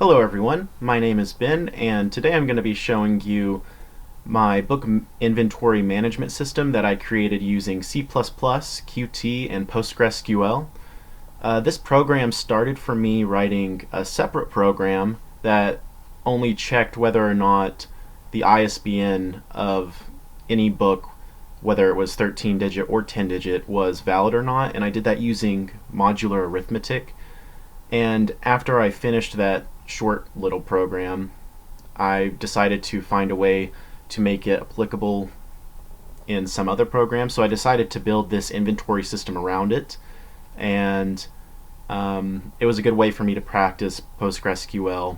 Hello everyone, my name is Ben, and today I'm going to be showing you my book inventory management system that I created using C++, Qt, and PostgreSQL. This program started for me writing a separate program that only checked whether or not the ISBN of any book, whether it was 13-digit or 10-digit, was valid or not, and I did that using modular arithmetic. And after I finished that short little program, I decided to find a way to make it applicable in some other program. So I decided to build this inventory system around it, and it was a good way for me to practice PostgreSQL.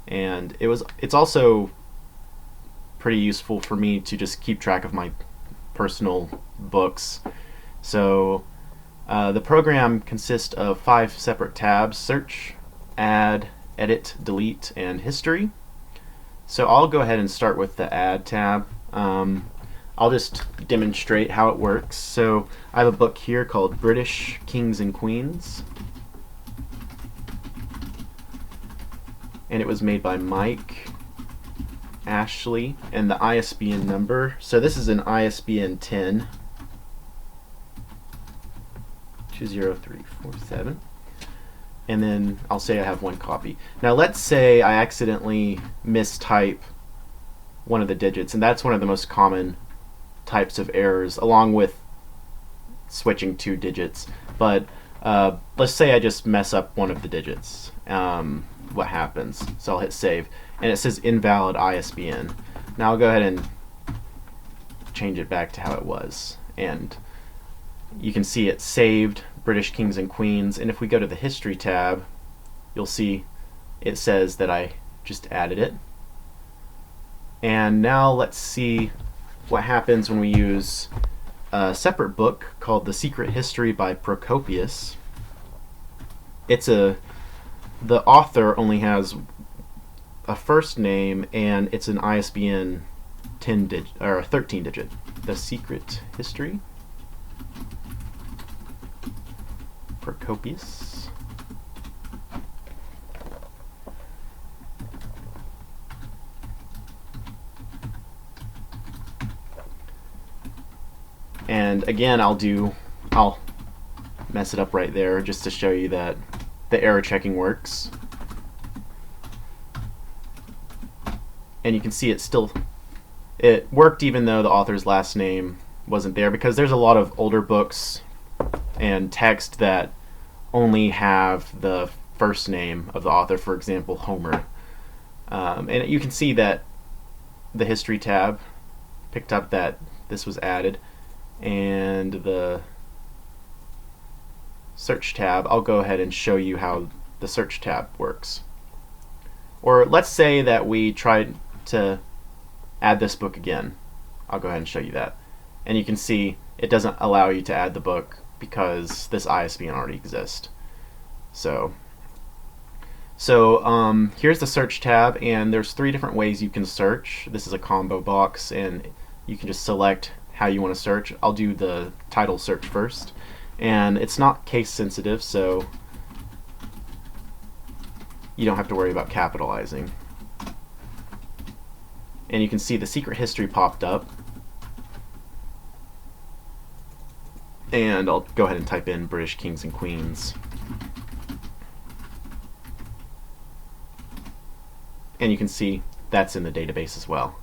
And it's also pretty useful for me to just keep track of my personal books. So the program consists of 5 separate tabs: search, add, edit, delete, and history. So I'll go ahead and start with the add tab. I'll just demonstrate how it works. So I have a book here called British Kings and Queens, and it was made by Mike Ashley, and the ISBN number, so this is an ISBN 10 20347, and then I'll say I have 1 copy. Now let's say I accidentally mistype one of the digits, and that's one of the most common types of errors, along with switching 2 digits. But let's say I just mess up one of the digits. What happens? So I'll hit save, and it says invalid ISBN. Now I'll go ahead and change it back to how it was, and you can see it saved British Kings and Queens. And if we go to the history tab, you'll see it says that I just added it. And now let's see what happens when we use a separate book called The Secret History by Procopius. The author only has a first name, and it's an ISBN 10-digit or 13-digit. The Secret History, Procopius. And again, I'll mess it up right there just to show you that the error checking works. And you can see it worked even though the author's last name wasn't there, because there's a lot of older books and text that only have the first name of the author, for example, Homer. And you can see that the history tab picked up that this was added, and the search tab, I'll go ahead and show you how the search tab works. Or let's say that we tried to add this book again. I'll go ahead and show you that. And you can see it doesn't allow you to add the book because this ISBN already exists. So here's the search tab, and there's 3 different ways you can search. This is a combo box, and you can just select how you want to search. I'll do the title search first, and it's not case sensitive, so you don't have to worry about capitalizing. And you can see the secret history popped up, and I'll go ahead and type in British Kings and Queens, and you can see that's in the database as well.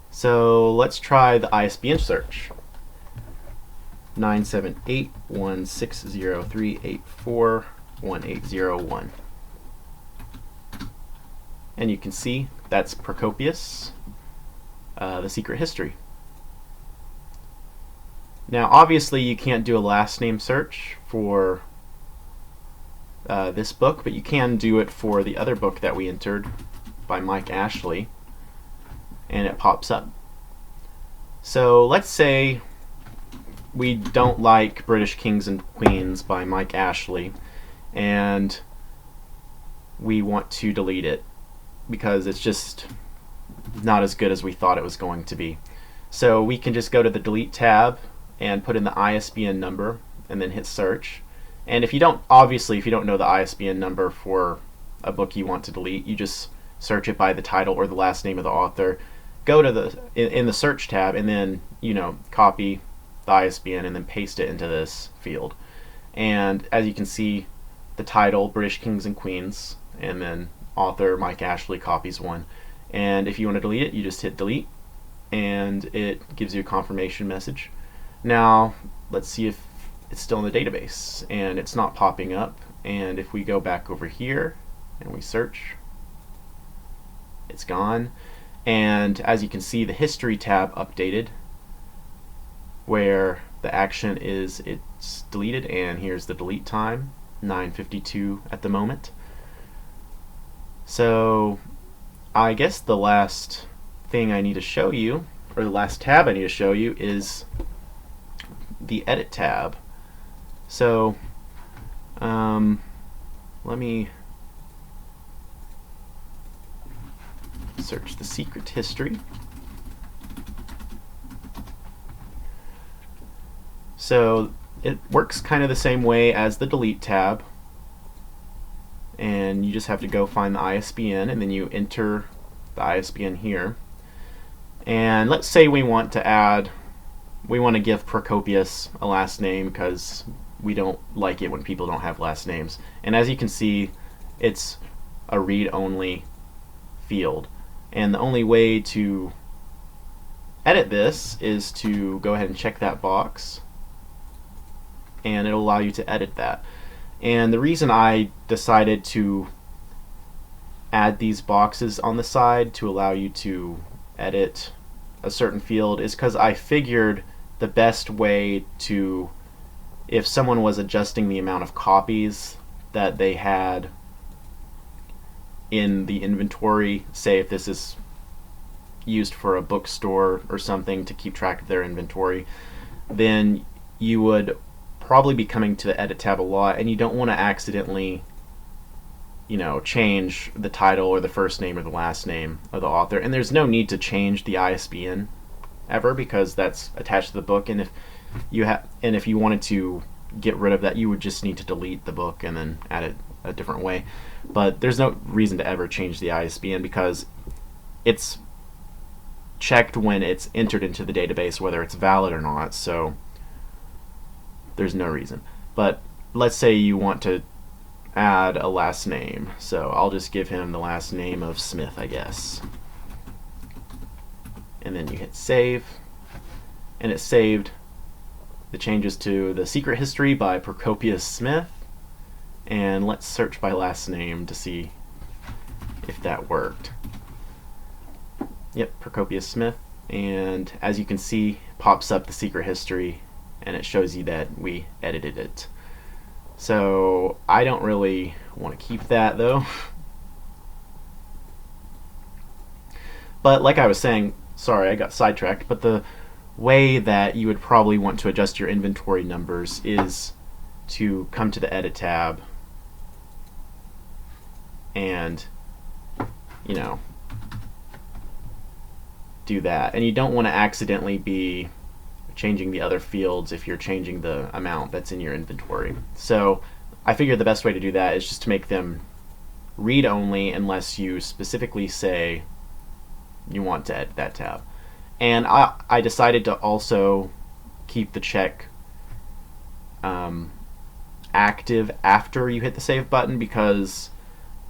So let's try the ISBN search. 9781603841801. And you can see that's Procopius, The Secret History. Now obviously you can't do a last name search for this book, but you can do it for the other book that we entered by Mike Ashley, and it pops up. So let's say we don't like British Kings and Queens by Mike Ashley, and we want to delete it because it's just not as good as we thought it was going to be. So we can just go to the delete tab and put in the ISBN number and then hit search. And if you don't know the ISBN number for a book you want to delete, you just search it by the title or the last name of the author, go to the in the search tab, and then copy the ISBN and then paste it into this field. And as you can see, the title, British Kings and Queens, and then author Mike Ashley copies one. And if you want to delete it, you just hit delete, and it gives you a confirmation message. Now let's see if it's still in the database, and it's not popping up. And if we go back over here and we search, it's gone. And as you can see, the history tab updated, where the action is it's deleted, and here's the delete time, 9:52 at the moment. So I guess the last thing I need to show you, or the last tab I need to show you, is the edit tab. So let me search the secret history. So it works kind of the same way as the delete tab, and you just have to go find the ISBN, and then you enter the ISBN here. And let's say we want to give Procopius a last name because we don't like it when people don't have last names. And as you can see, it's a read-only field. And the only way to edit this is to go ahead and check that box, and it'll allow you to edit that. And the reason I decided to add these boxes on the side to allow you to edit a certain field is because I figured the best way to, if someone was adjusting the amount of copies that they had in the inventory, say if this is used for a bookstore or something to keep track of their inventory, then you would probably be coming to the edit tab a lot, and you don't want to accidentally change the title or the first name or the last name of the author. And there's no need to change the ISBN ever because that's attached to the book, and if you wanted to get rid of that, you would just need to delete the book and then add it a different way. But there's no reason to ever change the ISBN because it's checked when it's entered into the database whether it's valid or not, so there's no reason. But let's say you want to add a last name, so I'll just give him the last name of Smith, I guess. And then you hit save, and it saved the changes to the secret history by Procopius Smith. And let's search by last name to see if that worked. Yep, Procopius Smith, and as you can see, pops up the secret history, and it shows you that we edited it. So I don't really want to keep that though. But like I was saying, sorry I got sidetracked, but the way that you would probably want to adjust your inventory numbers is to come to the edit tab and do that. And you don't want to accidentally be changing the other fields if you're changing the amount that's in your inventory. So I figured the best way to do that is just to make them read only unless you specifically say you want to edit that tab. And I decided to also keep the check active after you hit the save button, because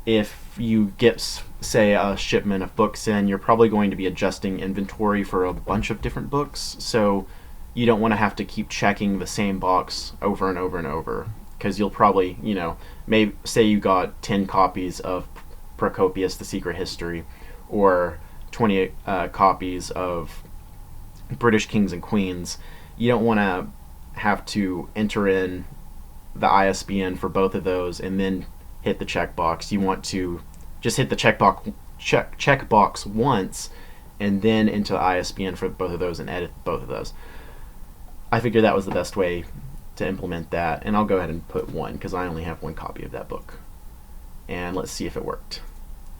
if you get, say, a shipment of books in, you're probably going to be adjusting inventory for a bunch of different books, so you don't want to have to keep checking the same box over and over and over, because you'll probably, maybe say you got 10 copies of Procopius, The Secret History, or 20 copies of British Kings and Queens. You don't want to have to enter in the ISBN for both of those and then hit the checkbox. You want to just hit the checkbox once and then enter the ISBN for both of those and edit both of those. I figured that was the best way to implement that, and I'll go ahead and put 1 because I only have 1 copy of that book. And let's see if it worked.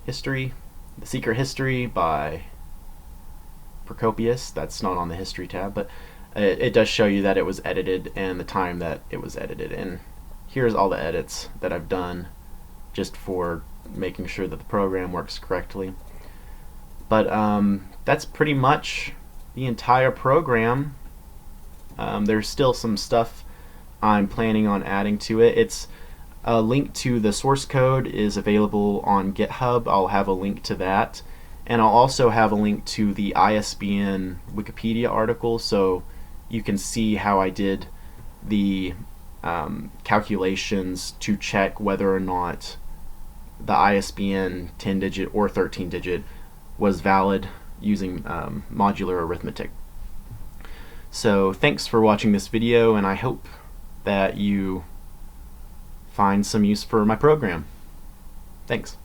History, The Secret History by Procopius. That's not on the history tab, but it does show you that it was edited and the time that it was edited. And here's all the edits that I've done just for making sure that the program works correctly. But that's pretty much the entire program. There's still some stuff I'm planning on adding to it. It's a link to the source code is available on GitHub. I'll have a link to that, and I'll also have a link to the ISBN Wikipedia article, so you can see how I did the calculations to check whether or not the ISBN 10-digit or 13-digit was valid using modular arithmetic. So thanks for watching this video, and I hope that you find some use for my program. Thanks.